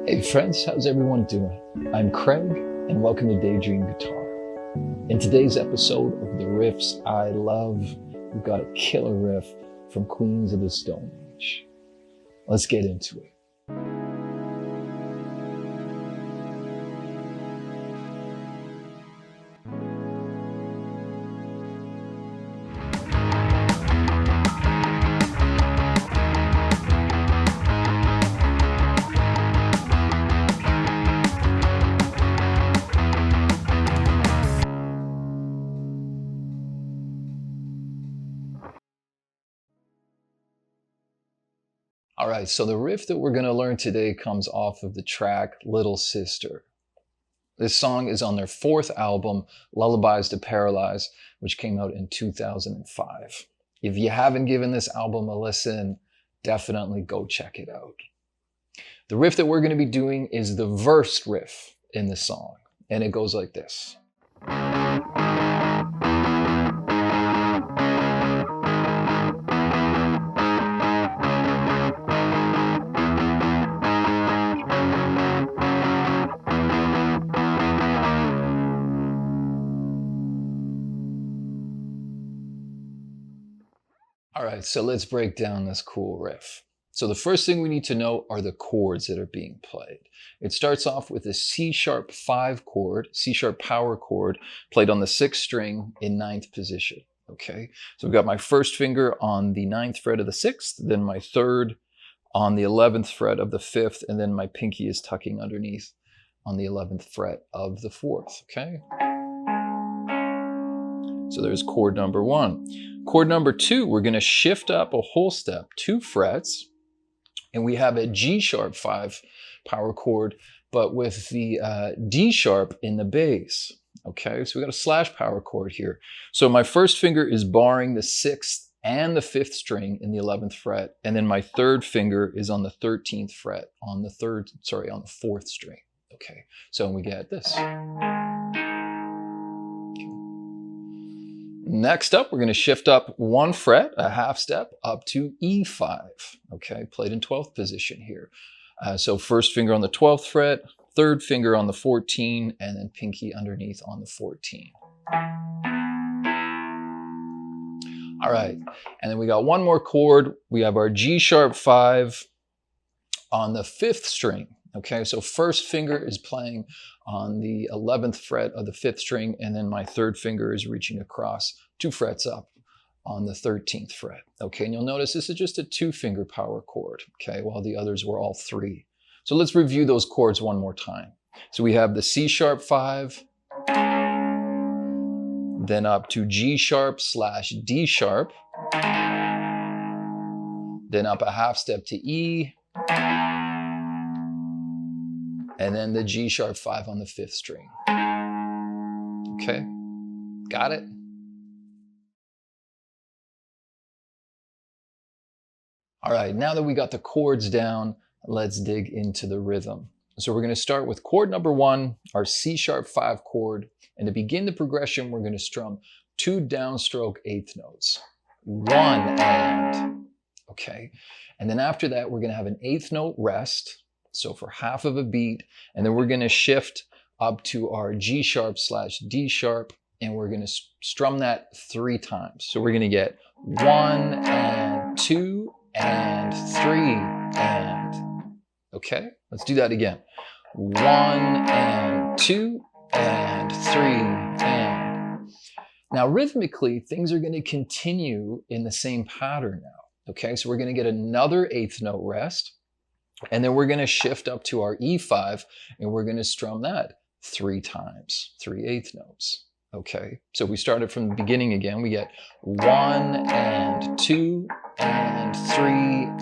Hey friends, how's everyone doing? I'm Craig, and welcome to Daydream Guitar. In today's episode of the Riffs I Love, we've got a killer riff from Queens of the Stone Age. Let's get into it. All right, so the riff that we're going to learn today comes off of the track Little Sister. This song is on their fourth album, Lullabies to Paralyze, which came out in 2005. If you haven't given this album a listen, definitely go check it out. The riff that we're going to be doing is the verse riff in the song, and it goes like this. All right, so let's break down this cool riff. So the first thing we need to know are the chords that are being played. It starts off with a C-sharp 5 chord, C-sharp power chord, played on the 6th string in 9th position, okay? So I've got my first finger on the 9th fret of the 6th, then my 3rd on the 11th fret of the 5th, and then my pinky is tucking underneath on the 11th fret of the 4th, okay? So there's chord number 1. Chord number 2, we're going to shift up a whole step, 2 frets, and we have a G-sharp 5 power chord, but with the D-sharp in the bass. Okay, so we got a slash power chord here. So my first finger is barring the 6th and the 5th string in the 11th fret, and then my 3rd finger is on the 13th fret on the 4th string. Okay, so we get this. Next up, we're going to shift up 1 fret, a half step, up to E5, okay, played in 12th position here. So first finger on the 12th fret, 3rd finger on the 14, and then pinky underneath on the 14. All right, and then we got one more chord. We have our G-sharp 5 on the 5th string. Okay, so first finger is playing on the 11th fret of the 5th string, and then my 3rd finger is reaching across 2 frets up on the 13th fret. Okay, and you'll notice this is just a 2-finger power chord, okay, while the others were all 3. So let's review those chords one more time. So we have the C-sharp 5, then up to G-sharp / D-sharp, then up a half step to E, and then the G-sharp 5 on the 5th string. Okay, got it? All right, now that we got the chords down, let's dig into the rhythm. So we're going to start with chord number 1, our C-sharp 5 chord, and to begin the progression, we're going to strum 2 downstroke 8th notes. 1 and, okay? And then after that, we're going to have an 8th note rest, so for half of a beat, and then we're going to shift up to our G-sharp / D-sharp, and we're going to strum that 3 times. So we're going to get 1 and 2 and 3 and, okay? Let's do that again. 1 and 2 and 3 and. Now rhythmically, things are going to continue in the same pattern now, okay? So we're going to get another 8th note rest, and then we're going to shift up to our E5, and we're going to strum that 3 times, 3 8th notes. Okay, so we started from the beginning again. We get 1 and 2 and 3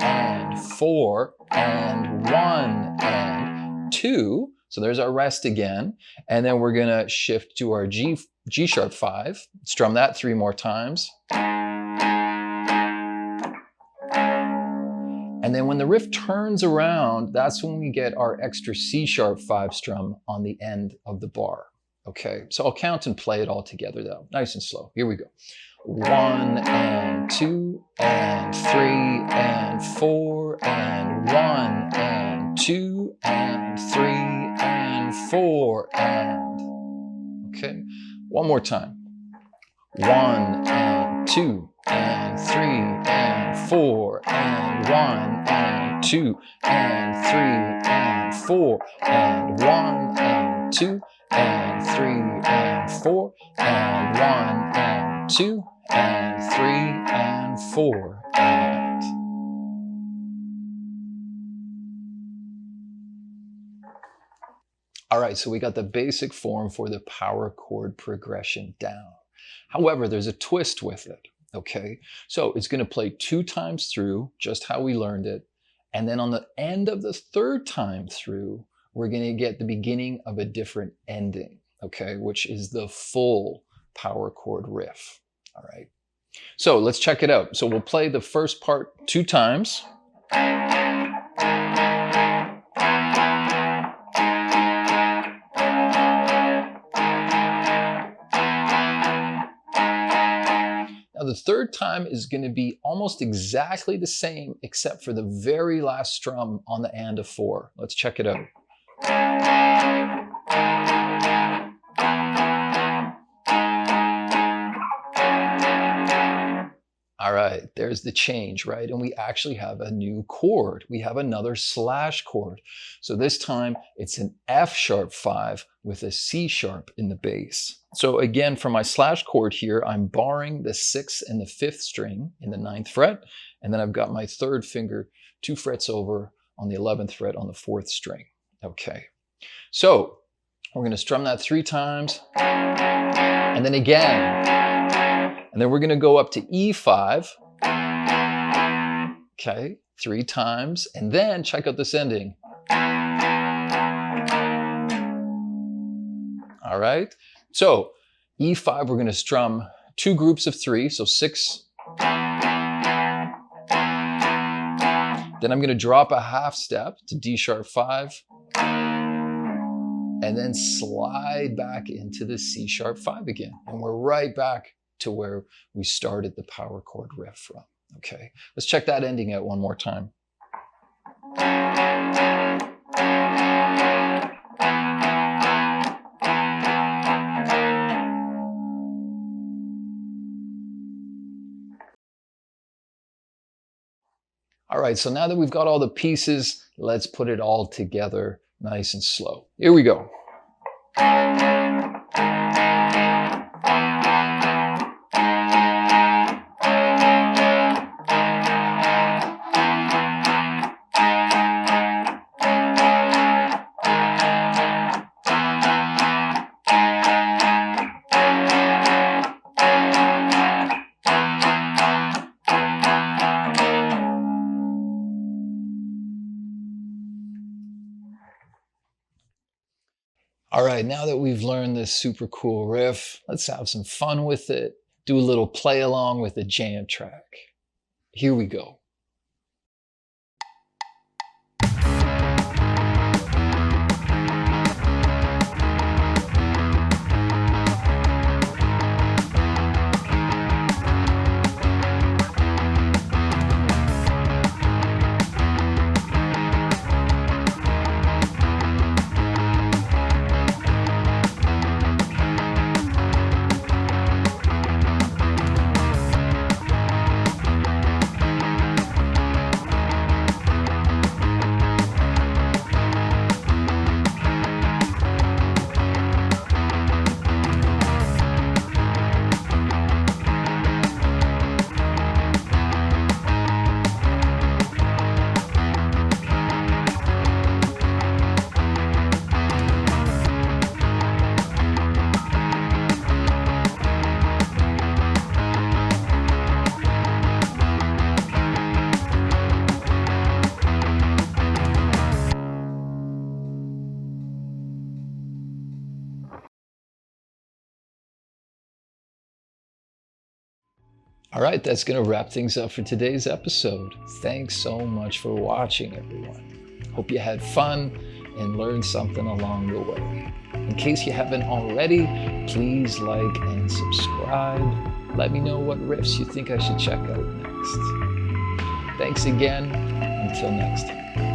and 4 and 1 and 2. So there's our rest again. And then we're going to shift to our G-sharp 5, strum that 3 more times. And then when the riff turns around, that's when we get our extra C-sharp 5 strum on the end of the bar. Okay, so I'll count and play it all together though, nice and slow. Here we go. 1 and 2 and 3 and 4 and 1 and 2 and 3 and 4 and. Okay, one more time. 1 and 2 and 3 and 4 and 1 and 2 and 3 and 4 and 1 and 2 and 3 and 4 and 1 and 2 and 3 and 4 and. All right, so we got the basic form for the power chord progression down. However, there's a twist with it, okay? So it's gonna play 2 times through, just how we learned it. And then on the end of the 3rd time through, we're gonna get the beginning of a different ending, okay? Which is the full power chord riff, all right? So let's check it out. So we'll play the first part 2 times. Now the 3rd time is going to be almost exactly the same except for the very last strum on the and of 4. Let's check it out. All right, there's the change, right? And we actually have a new chord. We have another slash chord. So this time it's an F sharp 5 with a C sharp in the bass. So again, for my slash chord here, I'm barring the 6th and the 5th string in the 9th fret. And then I've got my 3rd finger 2 frets over on the 11th fret on the 4th string. Okay, so we're gonna strum that 3 times and then again. And then we're going to go up to E5, okay, 3 times, and then check out this ending. All right, so E5, we're going to strum 2 groups of 3, so 6. Then I'm going to drop a half step to D sharp 5, and then slide back into the C sharp 5 again. And we're right back to where we started the power chord riff from. Okay, let's check that ending out one more time. All right, so now that we've got all the pieces, let's put it all together nice and slow. Here we go. All right, now that we've learned this super cool riff, let's have some fun with it. Do a little play along with the jam track. Here we go. All right, that's going to wrap things up for today's episode. Thanks so much for watching, everyone. Hope you had fun and learned something along the way. In case you haven't already, please like and subscribe. Let me know what riffs you think I should check out next. Thanks again. Until next time.